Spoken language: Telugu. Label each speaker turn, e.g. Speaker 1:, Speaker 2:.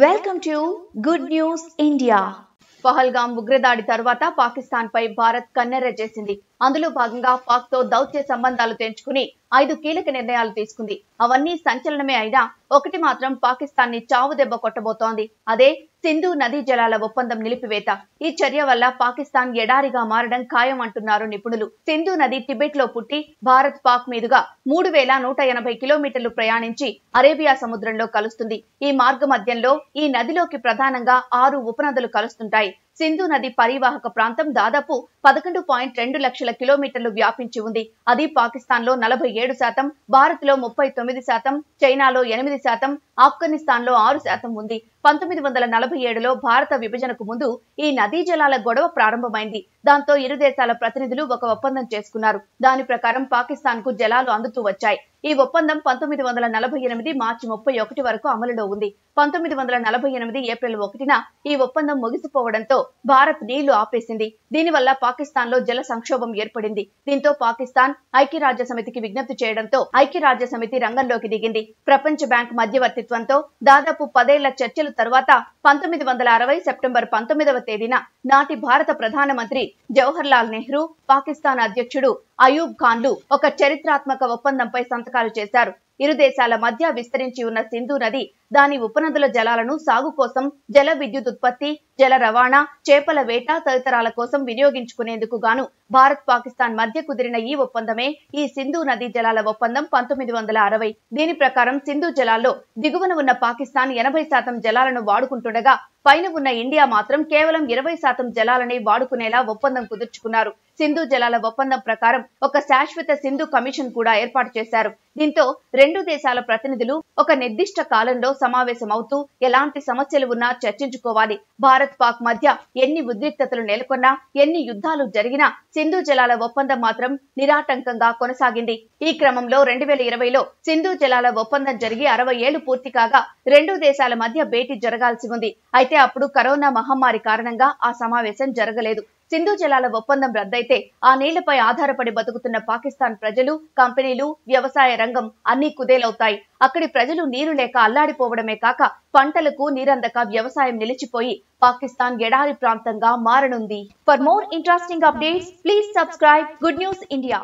Speaker 1: Welcome to good news India. Pahalgam ఉగ్రదాడి తర్వాత పాకిస్తాన్ పై భారత్ కన్నెర్ర చేసింది. అందులో భాగంగా పాక్ తో దౌత్య సంబంధాలు తెంచుకుని 5 కీలక నిర్ణయాలు తీసుకుంది. అవన్నీ సంచలనమే అయినా ఒకటి మాత్రం పాకిస్తాన్ ని చావు దెబ్బ కొట్టబోతోంది. అదే సింధు నదీ జలాల ఒప్పందం నిలిపివేత. ఈ చర్య వల్ల పాకిస్తాన్ ఎడారిగా మారడం ఖాయం అంటున్నారు నిపుణులు. సింధు నది టిబెట్ లో పుట్టి భారత్ పాక్ మీదుగా 3180 కిలోమీటర్లు ప్రయాణించి అరేబియా సముద్రంలో కలుస్తుంది. ఈ మార్గ మధ్యంలో ఈ నదిలోకి ప్రధానంగా 6 ఉపనదులు కలుస్తుంటాయి. సింధు నది పరివాహక ప్రాంతం దాదాపు 11.2 లక్షల కిలోమీటర్లు వ్యాపించి ఉంది. అది పాకిస్తాన్ లో 47%, భారత్ లో 39%, చైనాలో 8%, ఆఫ్ఘనిస్తాన్ లో 6% ఉంది. 1947లో భారత విభజనకు ముందు ఈ నదీ జలాల గొడవ ప్రారంభమైంది. దాంతో ఇరు దేశాల ప్రతినిధులు ఒక ఒప్పందం చేసుకున్నారు. దాని ప్రకారం పాకిస్తాన్ కు జలాలు అందుతూ వచ్చాయి. ఈ ఒప్పందం 1948 మార్చి 31 వరకు అమలులో ఉంది. 1948 ఏప్రిల్ 1న ఈ ఒప్పందం ముగిసిపోవడంతో భారత్ నీళ్లు ఆపేసింది. దీనివల్ల పాకిస్తాన్ లో జల సంక్షోభం ఏర్పడింది. దీంతో పాకిస్తాన్ ఐక్యరాజ్య సమితికి విజ్ఞప్తి చేయడంతో ఐక్యరాజ్య సమితి రంగంలోకి దిగింది. ప్రపంచ బ్యాంక్ మధ్యవర్తిత్వంతో దాదాపు 10 ఏళ్ల చర్చల తర్వాత 1960 సెప్టెంబర్ 19వ తేదీన నాటి భారత ప్రధానమంత్రి జవహర్ లాల్ నెహ్రూ, పాకిస్తాన్ అధ్యక్షుడు అయూబ్ ఖాన్లు ఒక చరిత్రాత్మక ఒప్పందంపై సంతకాలు చేశారు. ఇరు దేశాల మధ్య విస్తరించి ఉన్న సింధు నది, దాని ఉపనదుల జలాలను సాగు కోసం, జల విద్యుత్ ఉత్పత్తి, జల రవాణా, చేపల వేట తదితరాల కోసం వినియోగించుకునేందుకు గాను భారత్ పాకిస్తాన్ మధ్య కుదిరిన ఈ ఒప్పందమే ఈ సింధు నదీ జలాల ఒప్పందం 1960. దీని ప్రకారం సింధు జలాల్లో దిగువన ఉన్న పాకిస్తాన్ 80% జలాలను వాడుకుంటుండగా పైన ఉన్న ఇండియా మాత్రం కేవలం 20% జలాలనే వాడుకునేలా ఒప్పందం కుదుర్చుకున్నారు. సింధు జలాల ఒప్పందం ప్రకారం ఒక శాశ్వత సింధు కమిషన్ కూడా ఏర్పాటు చేశారు. దీంతో రెండు దేశాల ప్రతినిధులు ఒక నిర్దిష్ట కాలంలో సమావేశమవుతూ ఎలాంటి సమస్యలు ఉన్నా చర్చించుకోవాలి. భారత్ పాక్ మధ్య ఎన్ని ఉద్రిక్తతలు నెలకొన్నా, ఎన్ని యుద్ధాలు జరిగినా సింధు జలాల ఒప్పందం మాత్రం నిరాటంకంగా కొనసాగింది. ఈ క్రమంలో 2020లో సింధు జలాల ఒప్పందం జరిగి 60 ఏళ్లు పూర్తి కాగా రెండు దేశాల మధ్య భేటీ జరగాల్సి ఉంది. అయితే అప్పుడు కరోనా మహమ్మారి కారణంగా ఆ సమావేశం జరగలేదు. సింధు జలాల ఒప్పందం రద్దయితే ఆ నీళ్లపై ఆధారపడి బతుకుతున్న పాకిస్తాన్ ప్రజలు, కంపెనీలు, వ్యవసాయ రంగం అన్ని కుదేలవుతాయి. అక్కడి ప్రజలు నీరు లేక అల్లాడిపోవడమే కాక పంటలకు నీరందక వ్యవసాయం నిలిచిపోయి పాకిస్తాన్ ఎడారి ప్రాంతంగా మారనుంది. For more interesting updates please subscribe good news India.